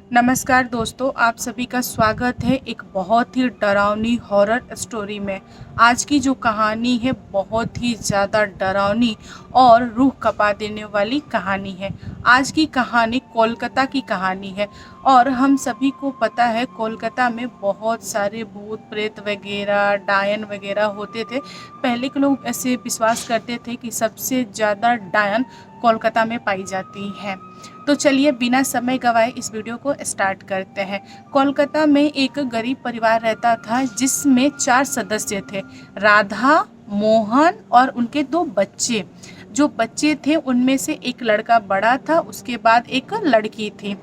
नमस्कार दोस्तों, आप सभी का स्वागत है एक बहुत ही डरावनी हॉरर स्टोरी में। आज की जो कहानी है बहुत ही ज़्यादा डरावनी और रूह कँपा देने वाली कहानी है। आज की कहानी कोलकाता की कहानी है और हम सभी को पता है कोलकाता में बहुत सारे भूत प्रेत वगैरह डायन वगैरह होते थे। पहले के लोग ऐसे विश्वास करते थे कि सबसे ज़्यादा डायन कोलकाता में पाई जाती हैं। तो चलिए बिना समय गवाए इस वीडियो को स्टार्ट करते हैं। कोलकाता में एक गरीब परिवार रहता था जिसमें 4 सदस्य थे, राधा, मोहन और उनके 2 बच्चे। जो बच्चे थे उनमें से एक लड़का बड़ा था, उसके बाद एक लड़की थी।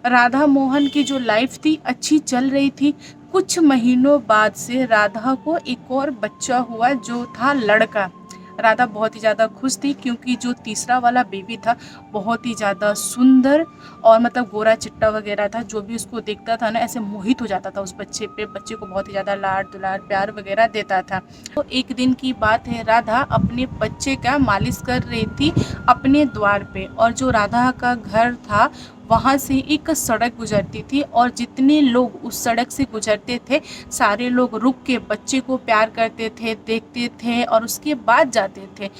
राधा मोहन की जो लाइफ थी अच्छी चल रही थी। कुछ महीनों बाद से राधा को एक और बच्चा हुआ जो था लड़का। राधा बहुत ही ज़्यादा खुश थी क्योंकि जो तीसरा वाला बेबी था बहुत ही ज़्यादा सुंदर और मतलब गोरा चिट्टा वगैरह था। जो भी उसको देखता था ना ऐसे मोहित हो जाता था उस बच्चे पे। बच्चे को बहुत ही ज़्यादा लाड दुलार प्यार वगैरह देता था। तो एक दिन की बात है, राधा अपने बच्चे का मालिश कर रही थी अपने द्वार पे, और जो राधा का घर था वहाँ से एक सड़क गुजरती थी और जितने लोग उस सड़क से गुजरते थे सारे लोग रुक के बच्चे को प्यार करते थे, देखते थे और उसके बाद जाते थे।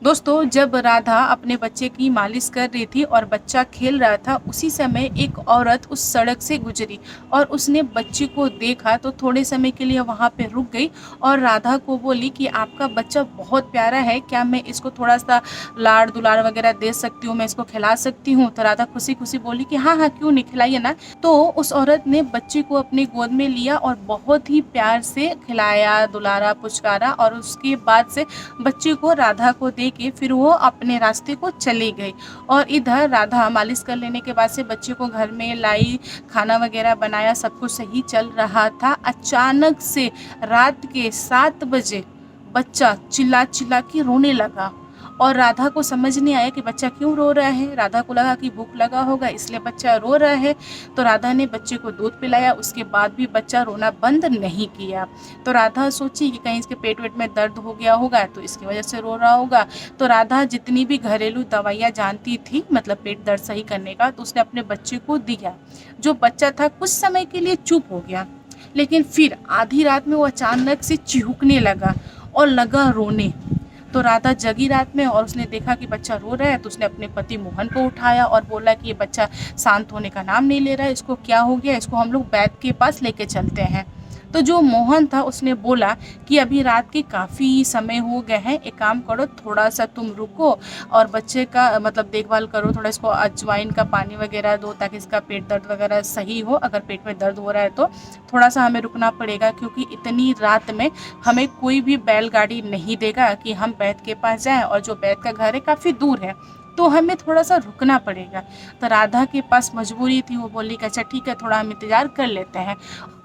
दोस्तों, जब राधा अपने बच्चे की मालिश कर रही थी और बच्चा खेल रहा था, उसी समय एक औरत उस सड़क से गुजरी और उसने बच्चे को देखा तो थोड़े समय के लिए वहाँ पे रुक गई और राधा को बोली कि आपका बच्चा बहुत प्यारा है, क्या मैं इसको थोड़ा सा लाड़ दुलार वगैरह दे सकती हूँ, मैं इसको खिला सकती हूँ? तो राधा खुशी खुशी बोली कि हाँ हाँ, क्यों नहीं, खिलाइए ना। तो उस औरत ने बच्चे को अपने गोद में लिया और बहुत ही प्यार से खिलाया, दुलारा, पुचकारा और उसके बाद से बच्चे को राधा को दे के फिर वो अपने रास्ते को चली गई। और इधर राधा मालिश कर लेने के बाद से बच्चे को घर में लाई, खाना वगैरह बनाया, सब कुछ सही चल रहा था। अचानक से रात के 7 बजे बच्चा चिल्ला चिल्ला के रोने लगा और राधा को समझ नहीं आया कि बच्चा क्यों रो रहा है। राधा को लगा कि भूख लगा होगा इसलिए बच्चा रो रहा है। तो राधा ने बच्चे को दूध पिलाया, उसके बाद भी बच्चा रोना बंद नहीं किया। तो राधा सोची कि कहीं इसके पेट वेट में दर्द हो गया होगा तो इसकी वजह से रो रहा होगा। तो राधा जितनी भी घरेलू दवाइयाँ जानती थी, मतलब पेट दर्द सही करने का, तो उसने अपने बच्चे को दिया। जो बच्चा था कुछ समय के लिए चुप हो गया, लेकिन फिर आधी रात में वो अचानक से चिहुकने लगा और लगा रोने। तो राधा जगी रात में और उसने देखा कि बच्चा रो रहा है, तो उसने अपने पति मोहन को उठाया और बोला कि ये बच्चा शांत होने का नाम नहीं ले रहा है, इसको क्या हो गया, इसको हम लोग वैद्य के पास लेके चलते हैं। तो जो मोहन था उसने बोला कि अभी रात के काफ़ी समय हो गए हैं, एक काम करो, थोड़ा सा तुम रुको और बच्चे का मतलब देखभाल करो, थोड़ा इसको अजवाइन का पानी वगैरह दो ताकि इसका पेट दर्द वगैरह सही हो। अगर पेट में दर्द हो रहा है तो थोड़ा सा हमें रुकना पड़ेगा क्योंकि इतनी रात में हमें कोई भी बैलगाड़ी नहीं देगा कि हम वैद्य के पास जाएं, और जो वैद्य का घर है काफ़ी दूर है, तो हमें थोड़ा सा रुकना पड़ेगा। तो राधा के पास मजबूरी थी, वो बोली कि अच्छा ठीक है, थोड़ा हम इंतज़ार कर लेते हैं।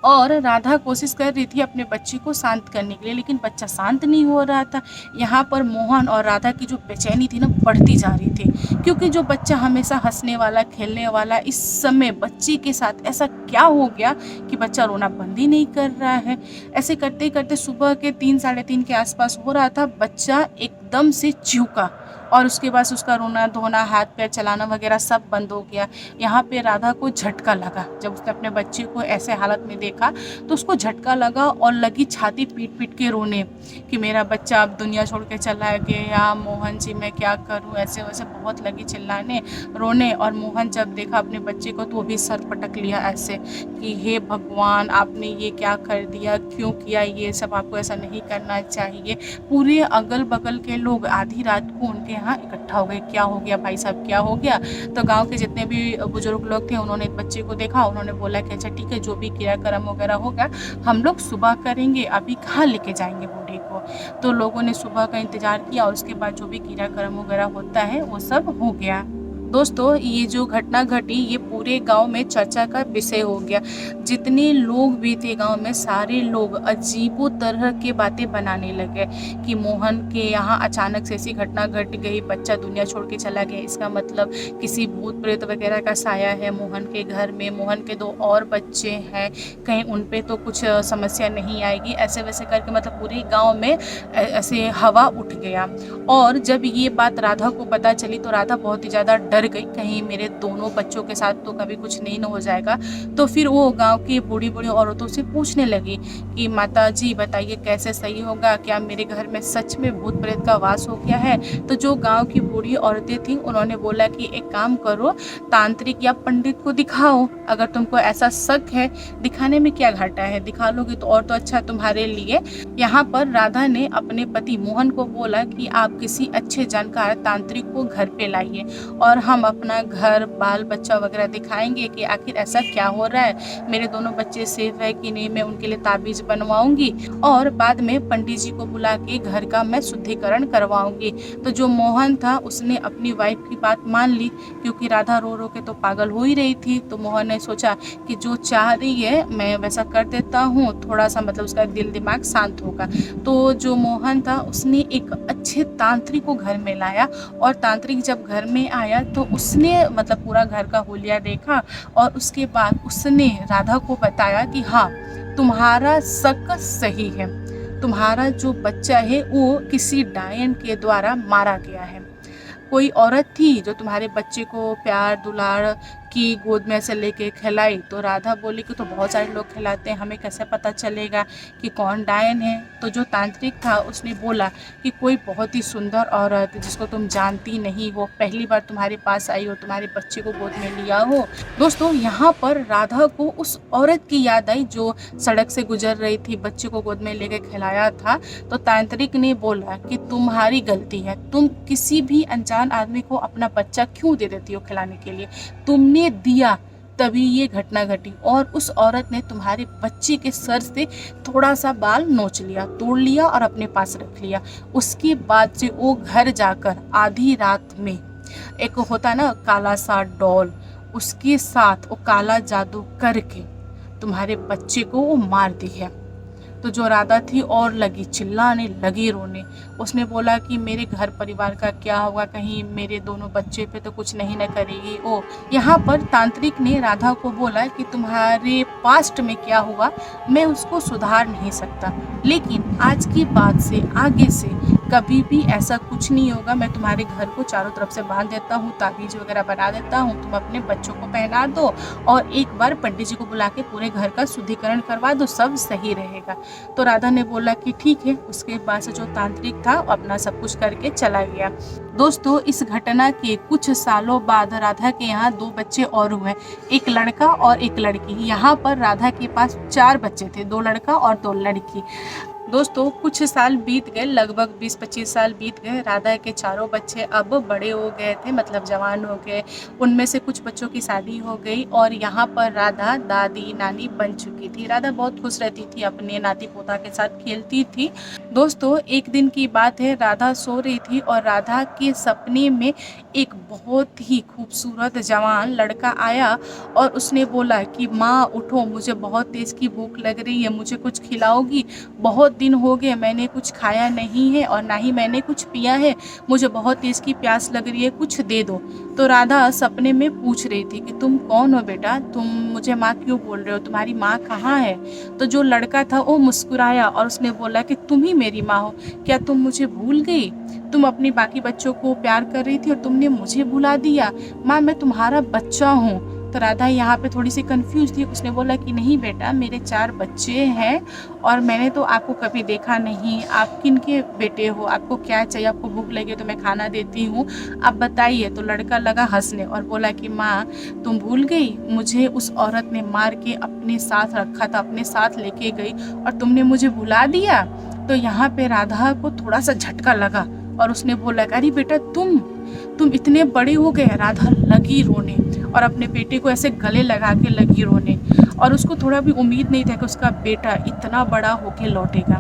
और राधा कोशिश कर रही थी अपने बच्चे को शांत करने के लिए, लेकिन बच्चा शांत नहीं हो रहा था। यहाँ पर मोहन और राधा की जो बेचैनी थी ना बढ़ती जा रही थी, क्योंकि जो बच्चा हमेशा हंसने वाला, खेलने वाला, इस समय बच्चे के साथ ऐसा क्या हो गया कि बच्चा रोना बंद ही नहीं कर रहा है। ऐसे करते करते सुबह के 3 साढ़े 3 के आसपास हो रहा था, बच्चा एकदम से चीखा और उसके बाद उसका रोना धोना, हाथ पैर चलाना वगैरह सब बंद हो गया। यहाँ पे राधा को झटका लगा, जब उसने अपने बच्चे को ऐसे हालत में देखा तो उसको झटका लगा और लगी छाती पीट पीट के रोने कि मेरा बच्चा अब दुनिया छोड़ के चला गया, मोहन जी मैं क्या करूँ, ऐसे वैसे बहुत लगी चिल्लाने रोने। और मोहन जब देखा अपने बच्चे को तो वो भी सर पटक लिया ऐसे कि हे भगवान, आपने ये क्या कर दिया, क्यों किया ये सब, आपको ऐसा नहीं करना चाहिए। पूरे अगल बगल के लोग आधी रात को उनके यहाँ इकट्ठा हो गए, क्या हो गया भाई साहब, क्या हो गया? तो गांव के जितने भी बुजुर्ग लोग थे उन्होंने बच्चे को देखा, उन्होंने बोला कि अच्छा ठीक है, जो भी क्रियाक्रम वगैरह होगा हम लोग सुबह करेंगे, अभी कहाँ लेके जाएंगे बूढ़े को। तो लोगों ने सुबह का इंतजार किया और उसके बाद जो भी क्रियाक्रम वगैरह होता है वो सब हो गया। दोस्तों, ये जो घटना घटी ये पूरे गांव में चर्चा का विषय हो गया। जितने लोग भी थे गांव में सारे लोग अजीबो तरह के बातें बनाने लगे कि मोहन के यहाँ अचानक से ऐसी घटना घट गई, बच्चा दुनिया छोड़ के चला गया, इसका मतलब किसी भूत प्रेत वगैरह का साया है मोहन के घर में, मोहन के 2 और बच्चे हैं, कहीं उन पे तो कुछ समस्या नहीं आएगी। ऐसे वैसे करके मतलब पूरे गाँव में ऐसे हवा उठ गया। और जब ये बात राधा को पता चली तो राधा बहुत ही ज़्यादा डर डर गई कहीं मेरे दोनों बच्चों के साथ तो कभी कुछ नहीं न हो जाएगा। तो फिर वो गाँव की बूढ़ी-बूढ़ी औरतों से पूछने लगी कि माता जी बताइए कैसे सही होगा? क्या मेरे घर में सच में भूत-प्रेत का वास हो गया है? तो जो गाँव की बूढ़ी औरतें थीं उन्होंने बोला कि एक काम करो, तांत्रिक या पंडित को दिखाओ। अगर तुमको ऐसा शक है, दिखाने में क्या घाटा है? दिखा लोगे तो और तो अच्छा तुम्हारे लिए। यहाँ पर राधा ने अपने पति मोहन को बोला कि आप किसी अच्छे जानकार तांत्रिक को घर पे लाइए और हम अपना घर, बाल-बच्चा वगैरह दिखाएँगे कि आखिर ऐसा क्या हो रहा है? मेरे दोनों बच्चे सेफ है कि नहीं? मैं उनके लिए ताबीज़ बनवाऊँगी और बाद में पंडित जी को बुला के घर का मैं शुद्धिकरण करवाऊँगी। तो जो मोहन था उसने अपनी वाइफ की बात मान ली, क्योंकि राधा रो-रो के तो पागल हो ही रही थी। तो मोहन ने सोचा कि जो चाह रही है मैं वैसा कर देता हूँ, थोड़ा-सा मतलब उसका दिल दिमाग शांत होगा। तो जो मोहन था उसने एक अच्छे तांत्रिक को घर में लाया और तांत्रिक जब घर में आया तो उसने मतलब पूरा घर का हुलिया देखा और उसके बाद उसने राधा को बताया कि हाँ, तुम्हारा शक सही है। तुम्हारा जो बच्चा है वो किसी डायन के द्वारा मारा गया है। कोई औरत थी जो तुम्हारे बच्चे को प्यार दुलार की गोद में ऐसे लेके खिलाई। तो राधा बोली कि तो बहुत सारे लोग खिलाते हैं, हमें कैसे पता चलेगा कि कौन डायन है? तो जो तांत्रिक था उसने बोला कि कोई बहुत ही सुंदर औरत जिसको तुम जानती नहीं हो, पहली बार तुम्हारे पास आई हो, तुम्हारे बच्चे को गोद में लिया हो। दोस्तों यहाँ पर राधा को उस औरत की याद आई जो सड़क से गुजर रही थी, बच्चे को गोद में लेके खिलाया था। तो तांत्रिक ने बोला कि तुम्हारी गलती है, तुम किसी भी अनजान आदमी को अपना बच्चा क्यों दे देती हो खिलाने के लिए? तुमने दिया तभी ये घटना घटी और उस औरत ने तुम्हारे बच्चे के सर से थोड़ा सा बाल नोच लिया, तोड़ लिया और अपने पास रख लिया। उसके बाद से वो घर जाकर आधी रात में एक होता ना काला सा डॉल, उसके साथ वो काला जादू करके तुम्हारे बच्चे को वो मार दी है। तो जो राधा थी और लगी चिल्लाने, लगी रोने। उसने बोला कि मेरे घर परिवार का क्या होगा, कहीं मेरे दोनों बच्चे पे तो कुछ नहीं न करेगी वो। यहाँ पर तांत्रिक ने राधा को बोला कि तुम्हारे पास्ट में क्या हुआ मैं उसको सुधार नहीं सकता, लेकिन आज की बात से आगे से कभी भी ऐसा कुछ नहीं होगा। मैं तुम्हारे घर को चारों तरफ से बांध देता हूँ, ताबीज वगैरह बना देता हूँ, तुम अपने बच्चों को पहना दो और एक बार पंडित जी को बुला के पूरे घर का शुद्धिकरण करवा दो, सब सही रहेगा। तो राधा ने बोला कि ठीक है। उसके बाद से जो तांत्रिक था वो अपना सब कुछ करके चला गया। दोस्तों इस घटना के कुछ सालों बाद राधा के यहाँ 2 बच्चे और हुए, एक लड़का और एक लड़की। यहाँ पर राधा के पास 4 बच्चे थे, 2 लड़का और 2 लड़की। दोस्तों कुछ साल बीत गए, लगभग 20-25 साल बीत गए। राधा के चारों बच्चे अब बड़े हो गए थे, मतलब जवान हो गए। उनमें से कुछ बच्चों की शादी हो गई और यहाँ पर राधा दादी नानी बन चुकी थी। राधा बहुत खुश रहती थी, अपने नाती पोता के साथ खेलती थी। दोस्तों एक दिन की बात है, राधा सो रही थी और राधा के सपने में एक बहुत ही खूबसूरत जवान लड़का आया और उसने बोला कि माँ उठो, मुझे बहुत तेज़ की भूख लग रही है, मुझे कुछ खिलाओगी? बहुत दिन हो गए मैंने कुछ खाया नहीं है और ना ही मैंने कुछ पिया है, मुझे बहुत तेज़ की प्यास लग रही है, कुछ दे दो। तो राधा सपने में पूछ रही थी कि तुम कौन हो बेटा, तुम मुझे माँ क्यों बोल रहे हो, तुम्हारी माँ कहाँ है? तो जो लड़का था वो मुस्कुराया और उसने बोला कि तुम ही मेरी माँ हो, क्या तुम मुझे भूल गई? तुम अपने बाकी बच्चों को प्यार कर रही थी और तुमने मुझे भुला दिया। माँ मैं तुम्हारा बच्चा हूँ। तो राधा यहाँ पे थोड़ी सी कंफ्यूज थी। उसने बोला कि नहीं बेटा, मेरे 4 बच्चे हैं और मैंने तो आपको कभी देखा नहीं, आप किन के बेटे हो, आपको क्या चाहिए, आपको भूख लगी तो मैं खाना देती हूँ, आप बताइए। तो लड़का लगा हंसने और बोला कि माँ तुम भूल गई, मुझे उस औरत ने मार के अपने साथ रखा था, अपने साथ लेके गई और तुमने मुझे भुला दिया। तो यहाँ पे राधा को थोड़ा सा झटका लगा और उसने बोला अरे बेटा तुम इतने बड़े हो गए। राधा लगी रोने और अपने बेटे को ऐसे गले लगा के लगी रोने और उसको थोड़ा भी उम्मीद नहीं था कि उसका बेटा इतना बड़ा होके लौटेगा।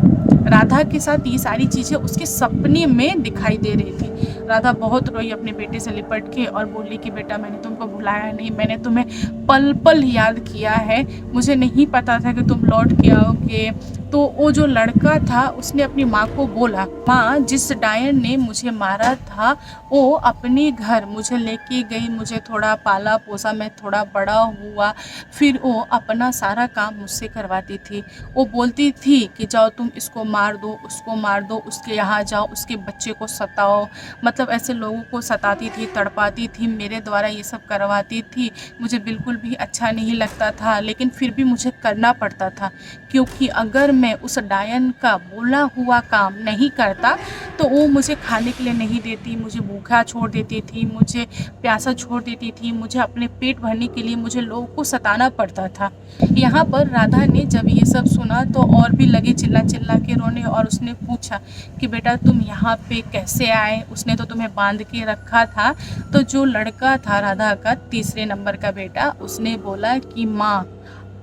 राधा के साथ ये सारी चीज़ें उसके सपने में दिखाई दे रही थी। राधा बहुत रोई अपने बेटे से लिपट के और बोली कि बेटा मैंने तुमको भुलाया नहीं, मैंने तुम्हें पल पल याद किया है, मुझे नहीं पता था कि तुम लौट के आओगे, तो वो जो लड़का था उसने अपनी माँ को बोला, माँ जिस डायन ने मुझे मारा था वो अपने घर मुझे लेके गई, मुझे थोड़ा पाला पोसा, मैं थोड़ा बड़ा हुआ, फिर वो अपना सारा काम मुझसे करवाती थी। वो बोलती थी कि जाओ तुम इसको मार दो, उसको मार दो, उसके यहाँ जाओ, उसके बच्चे को सताओ, मतलब ऐसे लोगों को सताती थी, तड़पाती थी, मेरे द्वारा ये सब करवाती थी। मुझे बिल्कुल भी अच्छा नहीं लगता था, लेकिन फिर भी मुझे करना पड़ता था, क्योंकि अगर मैं उस डायन का बोला हुआ काम नहीं करता तो वो मुझे खाने के लिए नहीं देती, मुझे भूखा छोड़ देती थी, मुझे प्यासा छोड़ देती थी, मुझे अपने पेट भरने के लिए मुझे लोगों को सताना पड़ता था। यहाँ पर राधा ने जब ये सब सुना तो और भी लगे चिल्ला चिल्ला के रोने, और उसने पूछा कि बेटा तुम यहाँ पे कैसे आए, उसने तो तुम्हें बांध के रखा था। तो जो लड़का था राधा का तीसरे नंबर का बेटा, उसने बोला कि माँ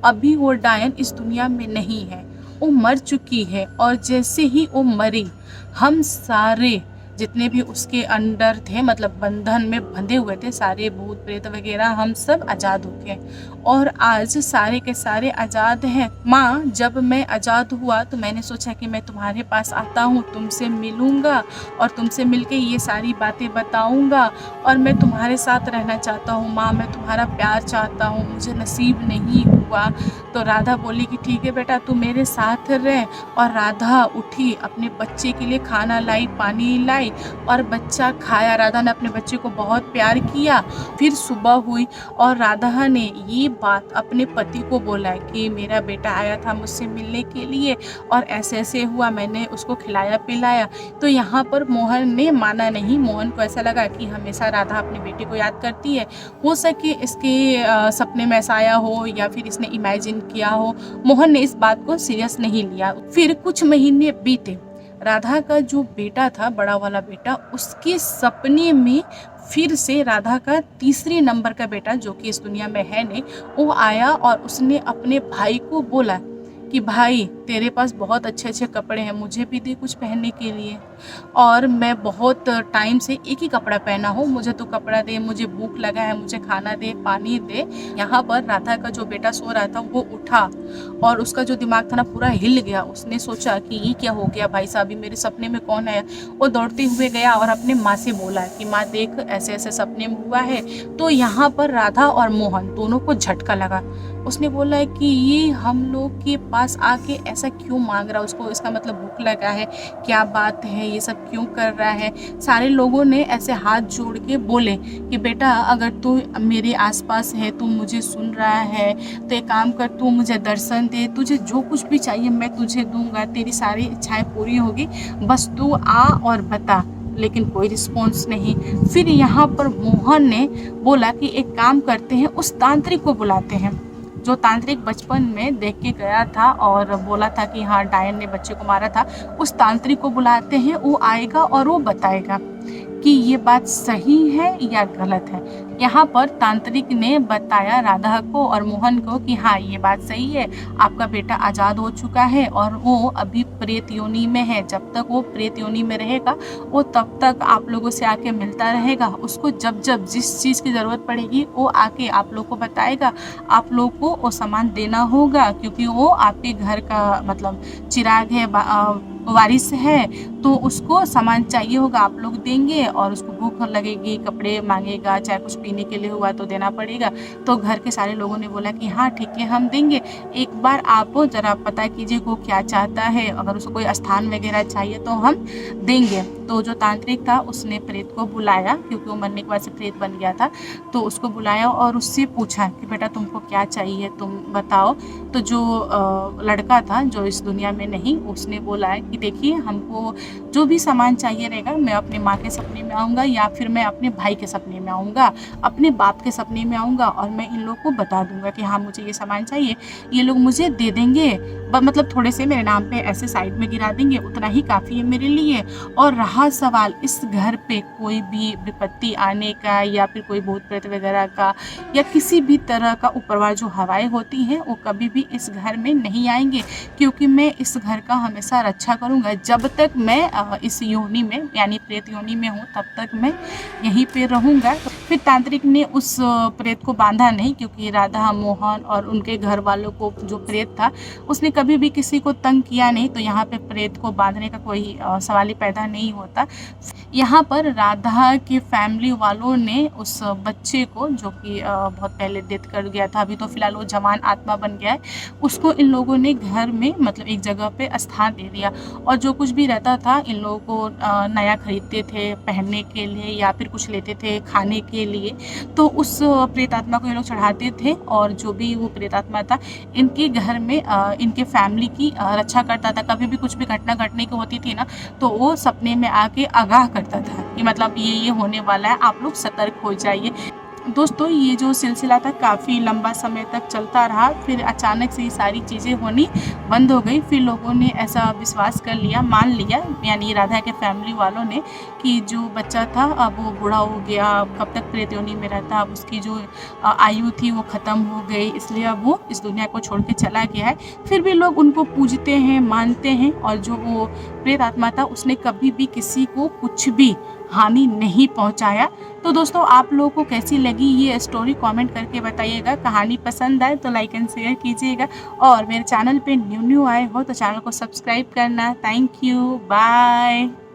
अभी वो डायन इस दुनिया में नहीं है, वो मर चुकी है, और जैसे ही वो मरी हम सारे जितने भी उसके अंडर थे, मतलब बंधन में बंधे हुए थे, सारे भूत प्रेत वगैरह हम सब आज़ाद हो गए, और आज सारे के सारे आज़ाद हैं। माँ जब मैं आज़ाद हुआ तो मैंने सोचा कि मैं तुम्हारे पास आता हूँ, तुमसे मिलूँगा और तुमसे मिलके ये सारी बातें बताऊँगा, और मैं तुम्हारे साथ रहना चाहता हूँ माँ, मैं तुम्हारा प्यार चाहता हूँ, मुझे नसीब नहीं हुआ। तो राधा बोली कि ठीक है बेटा तू मेरे साथ रह। और राधा उठी, अपने बच्चे के लिए खाना लाई, पानी लाई, और बच्चा खाया। राधा ने अपने बच्चे को बहुत प्यार किया। फिर सुबह हुई और राधा ने ये बात अपने पति को बोला कि मेरा बेटा आया था मुझसे मिलने के लिए और ऐसे ऐसे हुआ, मैंने उसको खिलाया पिलाया। तो यहाँ पर मोहन ने माना नहीं। मोहन को ऐसा लगा कि हमेशा राधा अपने बेटे को याद करती है, हो सके इसके सपने में ऐसा आया हो या फिर इसने इमेजिन किया हो। मोहन ने इस बात को सीरियस नहीं लिया। फिर कुछ महीने बीते, राधा का जो बेटा था, बड़ा वाला बेटा, उसके सपने में फिर से राधा का तीसरे नंबर का बेटा जो कि इस दुनिया में है नहीं, वो आया और उसने अपने भाई को बोला कि भाई तेरे पास बहुत अच्छे अच्छे कपड़े हैं, मुझे भी दे कुछ पहनने के लिए, और मैं बहुत टाइम से एक ही कपड़ा पहना हूँ, मुझे तो कपड़ा दे, मुझे भूख लगा है, मुझे खाना दे, पानी दे। यहाँ पर राधा का जो बेटा सो रहा था वो उठा और उसका जो दिमाग था ना पूरा हिल गया। उसने सोचा कि ये क्या हो गया भाई साहब, मेरे सपने में कौन है। वो दौड़ते हुए गया और अपने माँ से बोला कि माँ देख ऐसे ऐसे सपने में हुआ है। तो यहाँ पर राधा और मोहन दोनों को झटका लगा। उसने बोला है कि ये हम लोग के पास आके ऐसा क्यों मांग रहा है, उसको इसका मतलब भूख लगा है, क्या बात है, ये सब क्यों कर रहा है। सारे लोगों ने ऐसे हाथ जोड़ के बोले कि बेटा अगर तू मेरे आसपास है, तू मुझे सुन रहा है, तो एक काम कर, तू मुझे दर्शन दे, तुझे जो कुछ भी चाहिए मैं तुझे दूंगा, तेरी सारी इच्छाएं पूरी होगी, बस तू आ और बता। लेकिन कोई रिस्पॉन्स नहीं। फिर यहाँ पर मोहन ने बोला कि एक काम करते हैं, उस तांत्रिक को बुलाते हैं जो तांत्रिक बचपन में देख के गया था और बोला था कि हाँ डायन ने बच्चे को मारा था। उस तांत्रिक को बुलाते हैं, वो आएगा और वो बताएगा कि ये बात सही है या गलत है। यहाँ पर तांत्रिक ने बताया राधा को और मोहन को कि हाँ ये बात सही है, आपका बेटा आज़ाद हो चुका है और वो अभी प्रेत योनि में है। जब तक वो प्रेत योनि में रहेगा वो तब तक आप लोगों से आके मिलता रहेगा। उसको जब जब जिस चीज़ की ज़रूरत पड़ेगी वो आके आप लोग को बताएगा। आप लोग को वो सामान देना होगा क्योंकि वो आपके घर का मतलब चिराग है, वारिस है, तो उसको सामान चाहिए होगा, आप लोग देंगे। और उसको भूख लगेगी, कपड़े मांगेगा, चाहे कुछ पीने के लिए हुआ तो देना पड़ेगा। तो घर के सारे लोगों ने बोला कि हाँ ठीक है हम देंगे, एक बार आप ज़रा पता कीजिए वो क्या चाहता है, अगर उसको कोई स्थान वगैरह चाहिए तो हम देंगे। तो जो तांत्रिक था उसने प्रेत को बुलाया, क्योंकि वो मरने के बाद से प्रेत बन गया था, तो उसको बुलाया और उससे पूछा कि बेटा तुमको क्या चाहिए, तुम बताओ। तो जो लड़का था जो इस दुनिया में नहीं, उसने बोला है कि देखिए हमको जो भी सामान चाहिए रहेगा, मैं अपने माँ के सपने में आऊँगा या फिर मैं अपने भाई के सपने में आऊँगा, अपने बाप के सपने में आऊँगा और मैं इन लोग को बता दूँगा कि हाँ मुझे ये सामान चाहिए, ये लोग मुझे दे देंगे। मतलब थोड़े से मेरे नाम पे ऐसे साइड में गिरा देंगे, उतना ही काफ़ी है मेरे लिए। और रहा सवाल इस घर पे कोई भी विपत्ति आने का या फिर कोई भूत प्रेत वगैरह का या किसी भी तरह का ऊपरवार जो हवाएं होती हैं वो कभी भी इस घर में नहीं आएंगे, क्योंकि मैं इस घर का हमेशा रक्षा करूँगा। जब तक मैं मैं इस योनि में यानी प्रेत योनि में हूँ तब तक मैं यहीं पे रहूँगा। फिर तांत्रिक ने उस प्रेत को बांधा नहीं, क्योंकि राधा मोहन और उनके घर वालों को जो प्रेत था उसने कभी भी किसी को तंग किया नहीं, तो यहाँ पे प्रेत को बांधने का कोई सवाल ही पैदा नहीं होता। यहाँ पर राधा के फैमिली वालों ने उस बच्चे को, जो कि बहुत पहले डेथ कर गया था, अभी तो फिलहाल वो जवान आत्मा बन गया है, उसको इन लोगों ने घर में मतलब एक जगह पे स्थान दे दिया। और जो कुछ भी रहता था इन लोगों को नया खरीदते थे पहनने के लिए या फिर कुछ लेते थे खाने के लिए, तो उस प्रेत आत्मा को ये लोग चढ़ाते थे। और जो भी वो प्रेत आत्मा था इनके घर में इनके फैमिली की रक्षा करता था। कभी भी कुछ भी घटना घटने की होती थी ना, तो वो सपने में आके आगाह करता था कि मतलब ये होने वाला है, आप लोग सतर्क हो जाइए। दोस्तों ये जो सिलसिला था काफ़ी लंबा समय तक चलता रहा, फिर अचानक से ये सारी चीज़ें होनी बंद हो गई। फिर लोगों ने ऐसा विश्वास कर लिया, मान लिया, यानी राधा के फैमिली वालों ने, कि जो बच्चा था अब वो बूढ़ा हो गया, अब कब तक प्रेत योनि में रहता, अब उसकी जो आयु थी वो ख़त्म हो गई, इसलिए अब वो इस दुनिया को छोड़ के चला गया है। फिर भी लोग उनको पूजते हैं, मानते हैं, और जो वो प्रेत आत्मा था उसने कभी भी किसी को कुछ भी हानि नहीं पहुंचाया। तो दोस्तों आप लोगों को कैसी लगी ये स्टोरी कमेंट करके बताइएगा। कहानी पसंद आए तो लाइक एंड शेयर कीजिएगा, और मेरे चैनल पे न्यू आए हो तो चैनल को सब्सक्राइब करना। Thank you, bye.